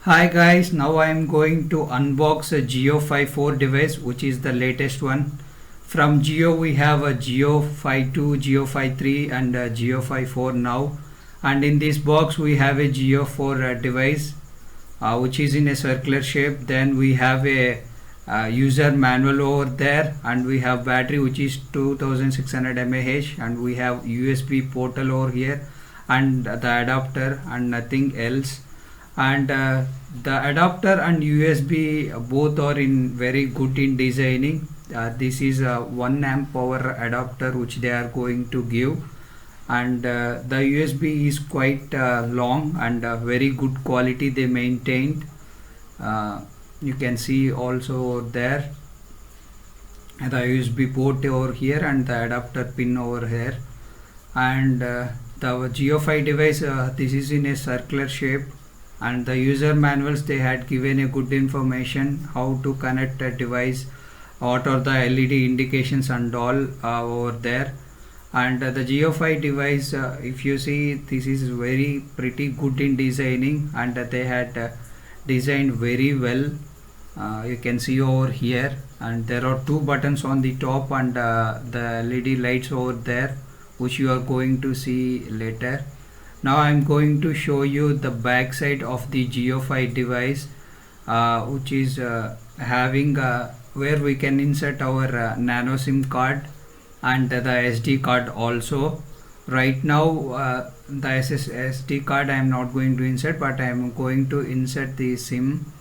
Hi guys, now I am going to unbox a Geo 5.4 device, which is the latest one. From Geo we have a Geo 5.2, Geo 5.3 and a Geo 5.4 now. And in this box we have a Geo 4 device which is in a circular shape. Then we have a user manual over there, and we have battery which is 2600 mAh, and we have USB portal over here and the adapter and nothing else. And the adapter and USB both are in very good in designing. This is a 1 amp power adapter which they are going to give, and the USB is quite long and very good quality they maintained. uh, you can see also there the USB port over here and the adapter pin over here. And the Geo 5 device, this is in a circular shape, and the user manuals they had given a good information how to connect a device, what are the LED indications and all over there. And the Geo 5 device, if you see, this is very pretty good in designing, and they had designed very well. You can see over here, and there are two buttons on the top and the LED lights over there, which you are going to see later. Now I am going to show you the back side of the Geo 5 device, which is having where we can insert our nano SIM card and the SD card also. Right now the SD card I am not going to insert, but I am going to insert the SIM.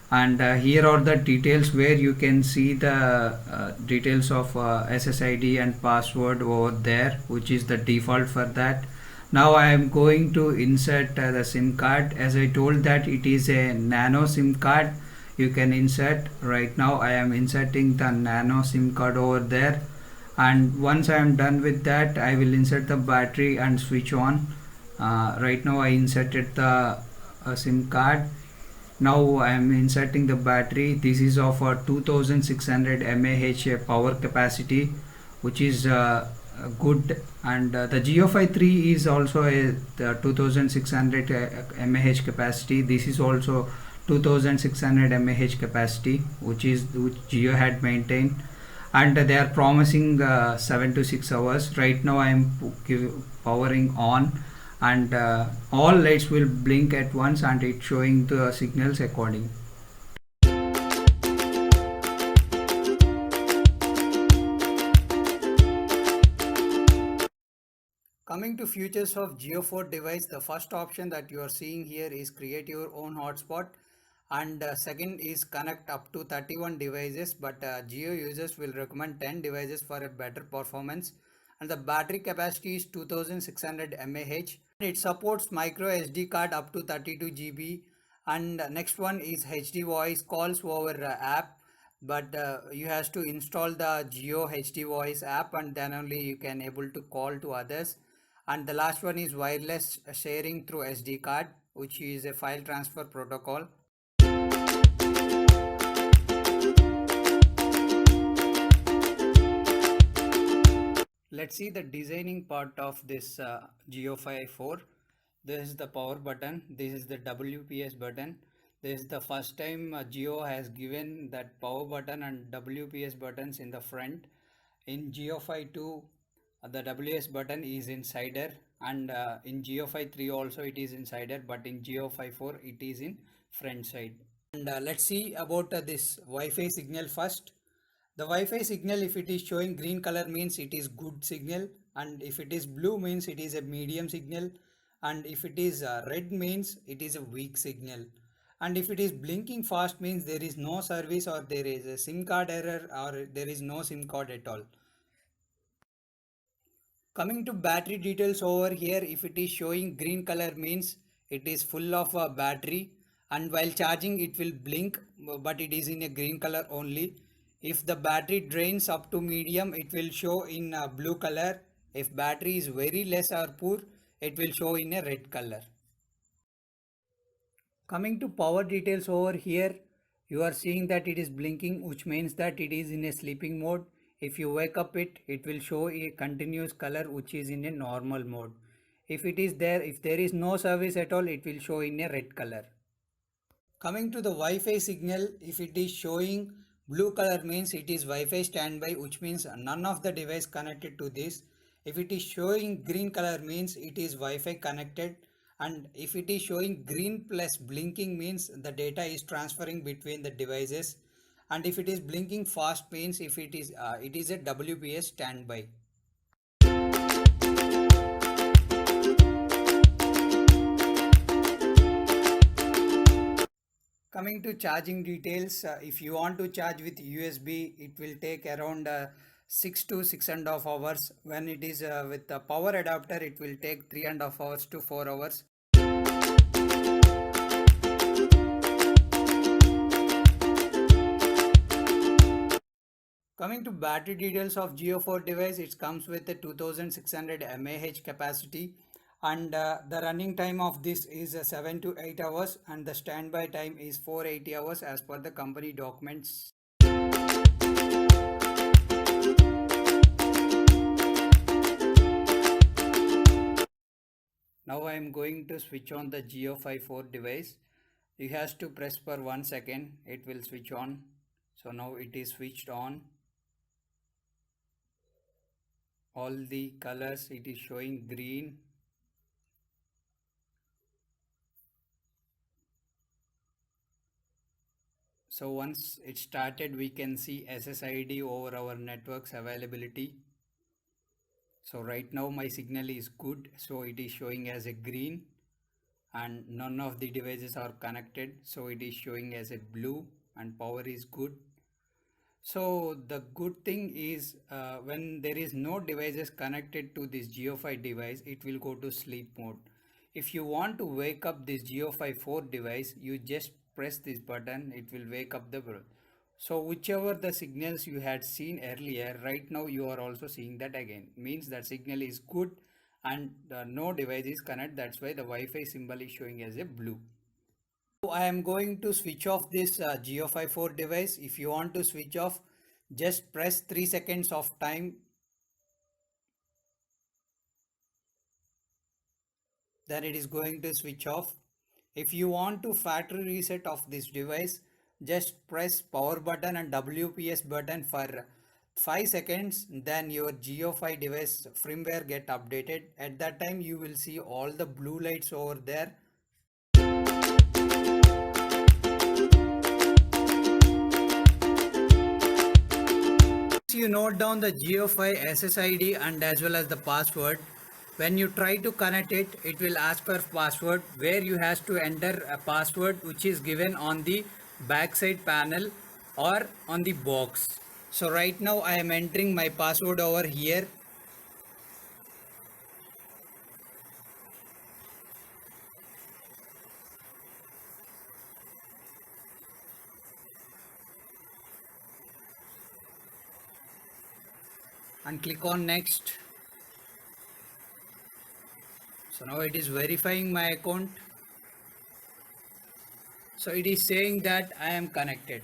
And here are the details where you can see the details of SSID and password over there, which is the default for that. Now I am going to insert the SIM card. As I told that it is a nano SIM card, you can insert. Right now I am inserting the nano SIM card over there, and once I am done with that I will insert the battery and switch on. Right now I inserted the SIM card. Now I am inserting the battery. This is of a 2600 mAh power capacity, which is good. And the Geo 5.3 is also a 2600 mAh capacity. This is also 2600 mAh capacity, which Geo had maintained, and they are promising 7 to 6 hours. Right now I am powering on, and all lights will blink at once, and it's showing the signals according. Coming to features of Geo 4 device, the first option that you are seeing here is create your own hotspot, and second is connect up to 31 devices, but Geo users will recommend 10 devices for a better performance. And the battery capacity is 2600 mAh. It supports micro SD card up to 32 GB. And next one is HD voice calls over app, but you have to install the Geo HD voice app, and then only you can able to call to others. And the last one is wireless sharing through SD card, which is a file transfer protocol. Let's see the designing part of this Geo 5.4. This is the power button. This is the WPS button. This is the first time Geo has given that power button and WPS buttons in the front. In Geo 5.2, the WS button is insider, and in Geo 5.3 also it is insider, but in Geo 5.4 it is in front side. And let's see about this Wi-Fi signal first. The Wi-Fi signal, if it is showing green color, means it is good signal, and if it is blue means it is a medium signal, and if it is red means it is a weak signal, and if it is blinking fast means there is no service, or there is a SIM card error, or there is no SIM card at all. Coming to battery details over here, if it is showing green color means it is full of battery, and while charging it will blink, but it is in a green color only. If the battery drains up to medium, it will show in blue color. If battery is very less or poor, it will show in a red color. Coming to power details over here, you are seeing that it is blinking, which means that it is in a sleeping mode. If you wake up it will show a continuous color, which is in a normal mode. If it is there, if there is no service at all, it will show in a red color. Coming to the Wi-Fi signal, if it is showing blue color means it is Wi-Fi standby, which means none of the device connected to this. If it is showing green color means it is Wi-Fi connected, and if it is showing green plus blinking means the data is transferring between the devices, and if it is blinking fast means if it is a WPS standby. Coming to charging details, if you want to charge with USB, it will take around 6 to 6.5 hours. When it is with the power adapter, it will take 3.5 hours to 4 hours. Coming to battery details of Jio 4 device, it comes with a 2600 mAh capacity, and the running time of this is 7 to 8 hours, and the standby time is 480 hours as per the company documents. Now I am going to switch on the Jio 5 device. You have to press for 1 second, it will switch on. So now it is switched on. All the colors, it is showing green. So once it started, we can see SSID over our network's availability. So right now my signal is good, so it is showing as a green, and none of the devices are connected, so it is showing as a blue, and power is good. So the good thing is when there is no devices connected to this Jio 5 device, it will go to sleep mode. If you want to wake up this Jio 5 4 device, you just press this button, it will wake up the world. So whichever the signals you had seen earlier, right now you are also seeing that again. Means that signal is good, and no device is connected. That's why the Wi-Fi symbol is showing as a blue. So I am going to switch off this Jio 5 4 device. If you want to switch off, just press 3 seconds of time. Then it is going to switch off. If you want to factory reset of this device, just press power button and WPS button for 5 seconds. Then your Jio 5 device firmware get updated. At that time you will see all the blue lights over there. You note down the Jio 5 SSID and as well as the password. When you try to connect it, it will ask for password, where you have to enter a password which is given on the backside panel or on the box. So right now I am entering my password over here. And click on next. So now it is verifying my account. So it is saying that I am connected.